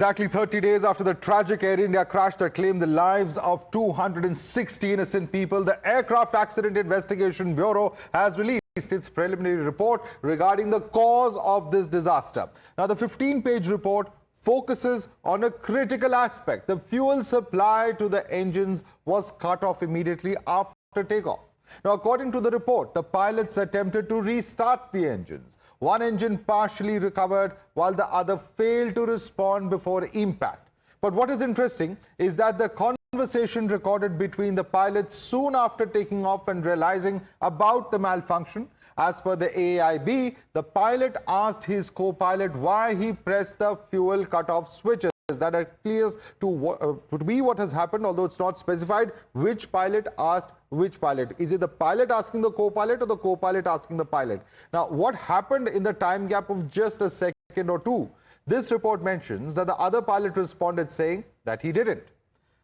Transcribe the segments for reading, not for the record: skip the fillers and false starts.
Exactly 30 days after the tragic Air India crash that claimed the lives of 260 innocent people, the Aircraft Accident Investigation Bureau has released its preliminary report regarding the cause of this disaster. Now, the 15-page report focuses on a critical aspect. The fuel supply to the engines was cut off immediately after takeoff. Now, according to the report, the pilots attempted to restart the engines. One engine partially recovered while the other failed to respond before impact. But what is interesting is that the conversation recorded between the pilots soon after taking off and realizing about the malfunction. As per the AAIB, the pilot asked his co-pilot why he pressed the fuel cutoff switches. That are clear to be what has happened, although it's not specified which pilot asked which pilot. Is it the pilot asking the co-pilot or the co-pilot asking the pilot? Now, what happened in the time gap of just a second or two? This report mentions that the other pilot responded saying that he didn't.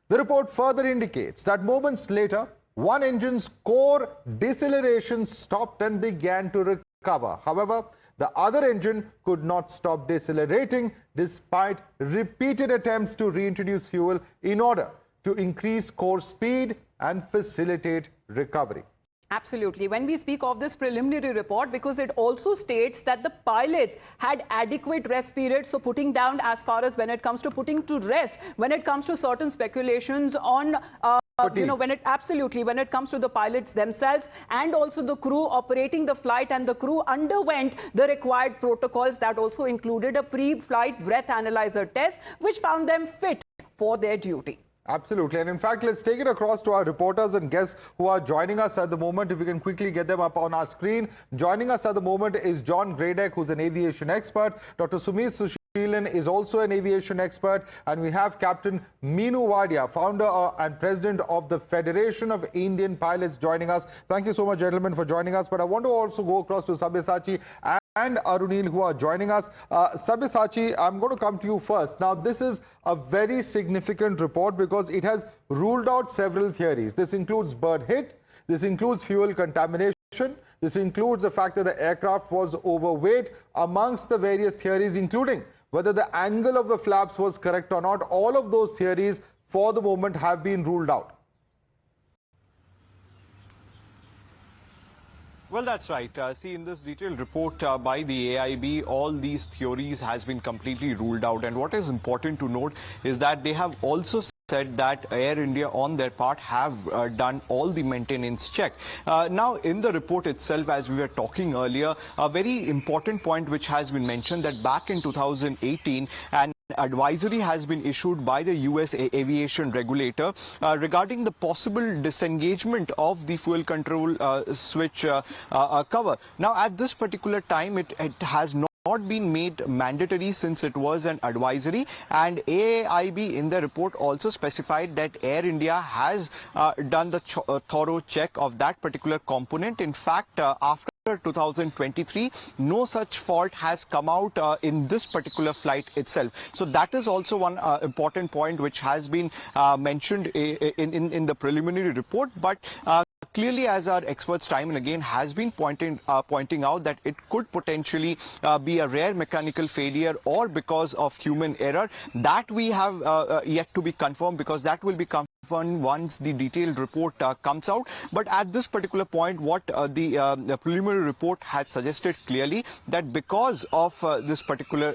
The report further indicates that moments later, one engine's core deceleration stopped and began to recover. However, the other engine could not stop decelerating despite repeated attempts to reintroduce fuel in order to increase core speed and facilitate recovery. Absolutely. When we speak of this preliminary report, because it also states that the pilots had adequate rest periods, so putting down as far as when it comes to putting to rest, when it comes to certain speculations on when it comes to the pilots themselves and also the crew operating the flight, and the crew underwent the required protocols that also included a pre-flight breath analyzer test, which found them fit for their duty. Absolutely. And in fact, let's take it across to our reporters and guests who are joining us at the moment. If we can quickly get them up on our screen. Joining us at the moment is John Gradek, who's an aviation expert. Dr. Sumit Sushilan is also an aviation expert. And we have Captain Meenu Wadia, founder and president of the Federation of Indian Pilots, joining us. Thank you so much, gentlemen, for joining us. But I want to also go across to Sabyasachi and Arunil, who are joining us. Sabyasachi, I'm going to come to you first. Now, this is a very significant report because it has ruled out several theories. This includes bird hit, this includes fuel contamination, this includes the fact that the aircraft was overweight, amongst the various theories, including whether the angle of the flaps was correct or not. All of those theories for the moment have been ruled out. Well, that's right. See, in this detailed report by the AAIB, all these theories has been completely ruled out. And what is important to note is that they have also said that Air India on their part have done all the maintenance check. Now, in the report itself, as we were talking earlier, a very important point which has been mentioned, that back in 2018, and advisory has been issued by the US aviation regulator regarding the possible disengagement of the fuel control switch cover. Now, at this particular time, it has not been made mandatory since it was an advisory, and AAIB in the report also specified that Air India has done the thorough check of that particular component. In fact, after 2023, no such fault has come out in this particular flight itself. So that is also one important point which has been mentioned in the preliminary report. But clearly, as our experts time and again has been pointing out, that it could potentially be a rare mechanical failure or because of human error. That we have yet to be confirmed, because that will be confirmed once the detailed report comes out. But at this particular point, what the preliminary report had suggested clearly, that because of this particular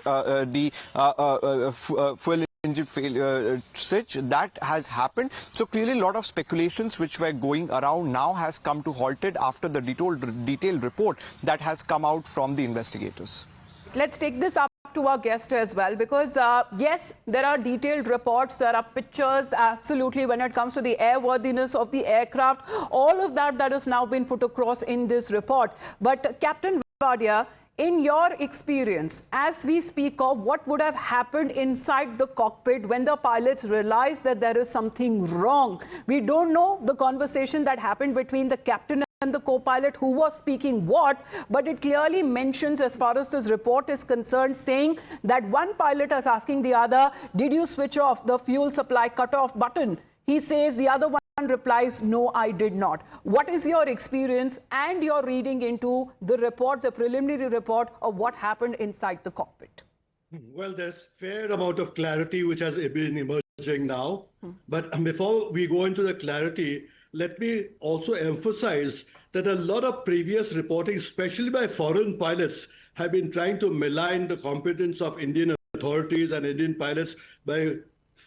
fuel engine failure switch that has happened. So clearly a lot of speculations which were going around now has come to halted after the detailed report that has come out from the investigators. Let's take this up to our guest as well, because yes, there are detailed reports, there are pictures, absolutely, when it comes to the airworthiness of the aircraft, all of that has now been put across in this report. But Captain Wadia, in your experience, as we speak of, what would have happened inside the cockpit when the pilots realized that there is something wrong? We don't know the conversation that happened between the captain and the co-pilot who was speaking what, but it clearly mentions, as far as this report is concerned, saying that one pilot is asking the other, did you switch off the fuel supply cutoff button? He says, the other one replies, no, I did not. What is your experience and your reading into the report, the preliminary report of what happened inside the cockpit? Well, there's fair amount of clarity which has been emerging now. But before we go into the clarity, let me also emphasize that a lot of previous reporting, especially by foreign pilots, have been trying to malign the competence of Indian authorities and Indian pilots by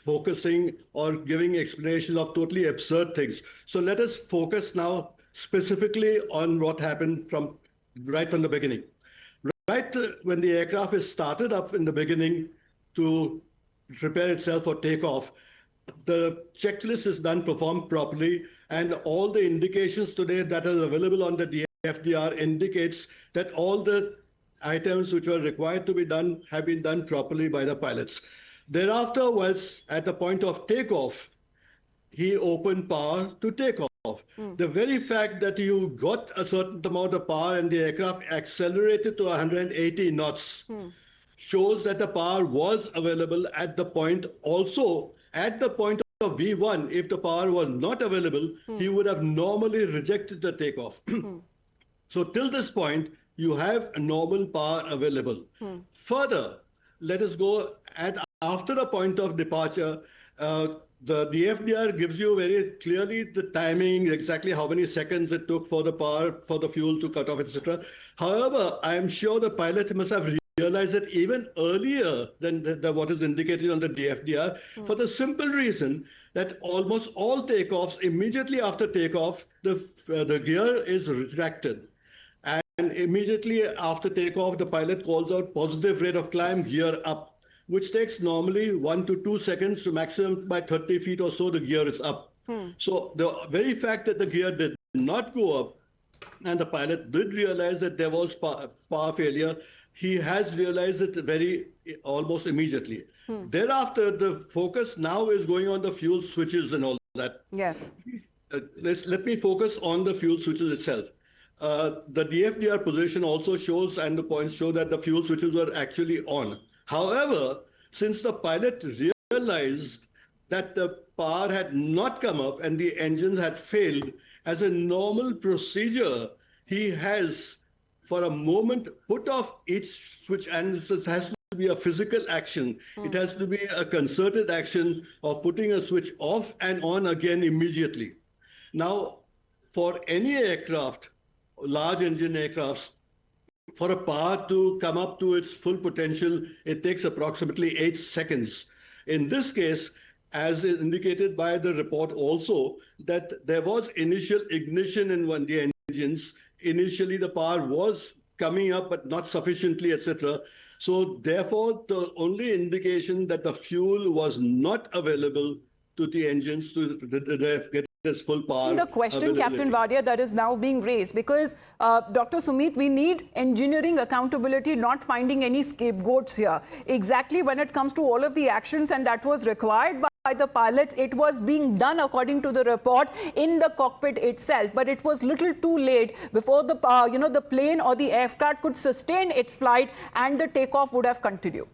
focusing or giving explanations of totally absurd things. So let us focus now specifically on what happened right from the beginning. Right when the aircraft is started up in the beginning to prepare itself for takeoff, the checklist is done, performed properly, and all the indications today that are available on the DFDR indicates that all the items which were required to be done have been done properly by the pilots. Thereafter, was at the point of takeoff, he opened power to take off. The very fact that you got a certain amount of power and the aircraft accelerated to 180 knots shows that the power was available at the point. Also, at the point of V1, if the power was not available, he would have normally rejected the takeoff. So till this point, you have a normal power available. Further, let us go after the point of departure. The DFDR gives you very clearly the timing, exactly how many seconds it took for the power, for the fuel to cut off, etc. However, I am sure the pilot must have realized it even earlier than what is indicated on the DFDR, for the simple reason that almost all takeoffs, immediately after takeoff, the gear is retracted. And immediately after takeoff, the pilot calls out positive rate of climb, gear up, which takes normally 1 to 2 seconds to maximum by 30 feet or so, the gear is up. So the very fact that the gear did not go up and the pilot did realize that there was power failure, he has realized it almost immediately. Thereafter, the focus now is going on the fuel switches and all that. Yes. Let me focus on the fuel switches itself. The DFDR position also shows, and the points show, that the fuel switches were actually on. However, since the pilot realized that the power had not come up and the engines had failed, as a normal procedure, he has, for a moment, put off each switch, and it has to be a physical action. It has to be a concerted action of putting a switch off and on again immediately. Now, for any aircraft, large engine aircrafts, for a power to come up to its full potential, it takes approximately 8 seconds. In this case, as indicated by the report also, that there was initial ignition in one of the engines. Initially, the power was coming up, but not sufficiently, etc. So therefore, the only indication that the fuel was not available to the engines to get this full power. The question, Captain Wadia, that is now being raised, because Dr. Sumit, we need engineering accountability, not finding any scapegoats here. Exactly when it comes to all of the actions, and that was required by the pilots, it was being done according to the report in the cockpit itself, but it was little too late before the the plane or the aircraft could sustain its flight and the takeoff would have continued.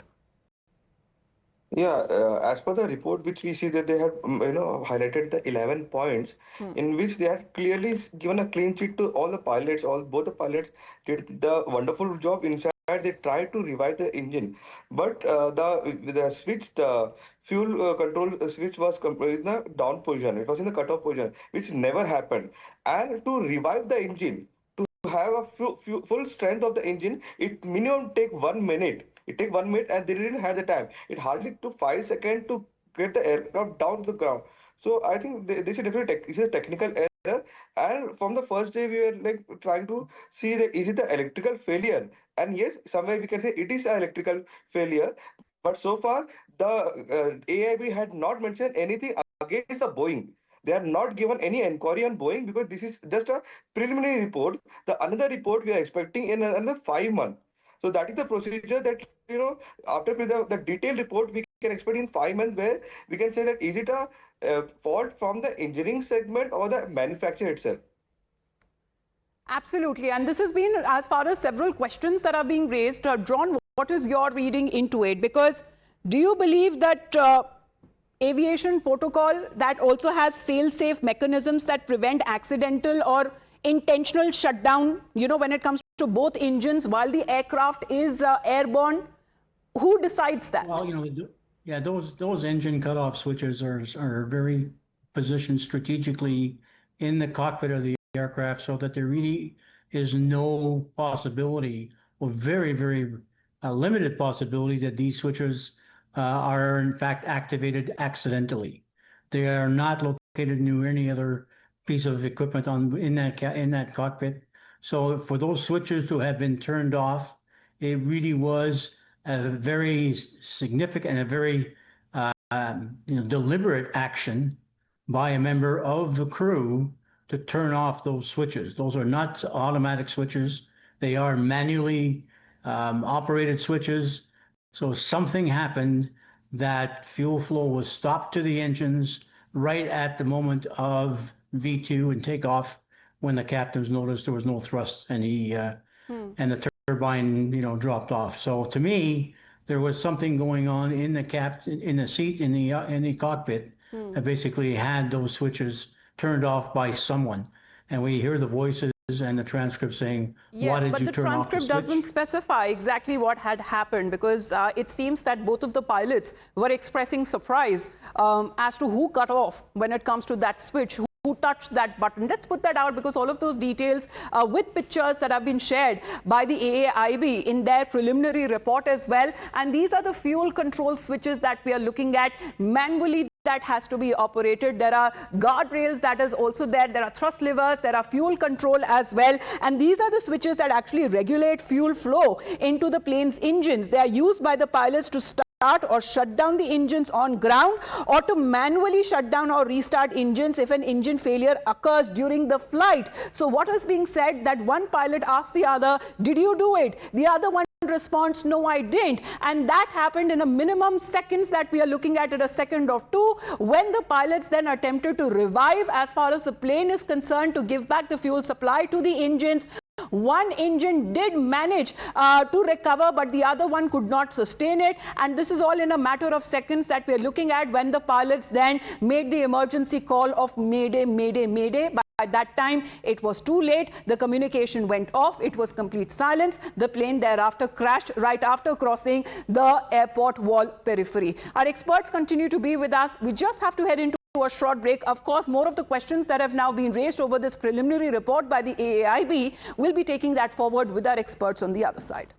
Yeah, as per the report, which we see that they had, highlighted the 11 points in which they had clearly given a clean sheet to all the pilots. Both the pilots did the wonderful job inside. They tried to revive the engine, but the switch, the fuel control switch was in the down position. It was in the cutoff position, which never happened. And to revive the engine, to have a full strength of the engine, it minimum take 1 minute. It took 1 minute, and they didn't have the time. It hardly took 5 seconds to get the aircraft down to the ground. So I think this is definitely this is a technical error. And from the first day, we were trying to see that is it the electrical failure. And yes, somewhere we can say it is an electrical failure. But so far, the AAIB had not mentioned anything against the Boeing. They are not given any inquiry on Boeing because this is just a preliminary report. The another report we are expecting in another 5 months. So that is the procedure that, after the detailed report, we can expect in 5 months, where we can say that is it a fault from the engineering segment or the manufacturer itself. Absolutely. And this has been as far as several questions that are being raised. John, what is your reading into it? Because do you believe that aviation protocol that also has fail-safe mechanisms that prevent accidental or intentional shutdown, when it comes to both engines while the aircraft is airborne? Who decides that? Well, yeah, those engine cutoff switches are very positioned strategically in the cockpit of the aircraft, so that there really is no possibility, or very, very limited possibility, that these switches are in fact activated accidentally. They are not located near any other piece of equipment in that cockpit. So for those switches to have been turned off, it really was a very significant and a very deliberate action by a member of the crew to turn off those switches. Those are not automatic switches. They are manually operated switches. So something happened, that fuel flow was stopped to the engines right at the moment of V2 and takeoff, when the captains noticed there was no thrust, and and the turbine dropped off. So to me, there was something going on in the seat in the cockpit that basically had those switches turned off by someone. And we hear the voices and the transcript saying, yes, why did you turn off the switch? But the transcript doesn't specify exactly what had happened, because it seems that both of the pilots were expressing surprise as to who cut off when it comes to that switch, who touched that button. Let's put that out, because all of those details with pictures that have been shared by the AAIB in their preliminary report as well. And these are the fuel control switches that we are looking at manually, that has to be operated. There are guardrails that is also there. There are thrust levers. There are fuel control as well. And these are the switches that actually regulate fuel flow into the plane's engines. They are used by the pilots to start or shut down the engines on ground, or to manually shut down or restart engines if an engine failure occurs during the flight. So what is being said, that one pilot asks the other, did you do it? The other one responds, no, I didn't. And that happened in a minimum seconds that we are looking at, a second or two, when the pilots then attempted to revive, as far as the plane is concerned, to give back the fuel supply to the engines. One engine did manage to recover, but the other one could not sustain it. And this is all in a matter of seconds that we are looking at, when the pilots then made the emergency call of Mayday, Mayday, Mayday. By that time, it was too late. The communication went off. It was complete silence. The plane thereafter crashed right after crossing the airport wall periphery. Our experts continue to be with us. We just have to head into a short break. Of course, more of the questions that have now been raised over this preliminary report by the AAIB, will be taking that forward with our experts on the other side.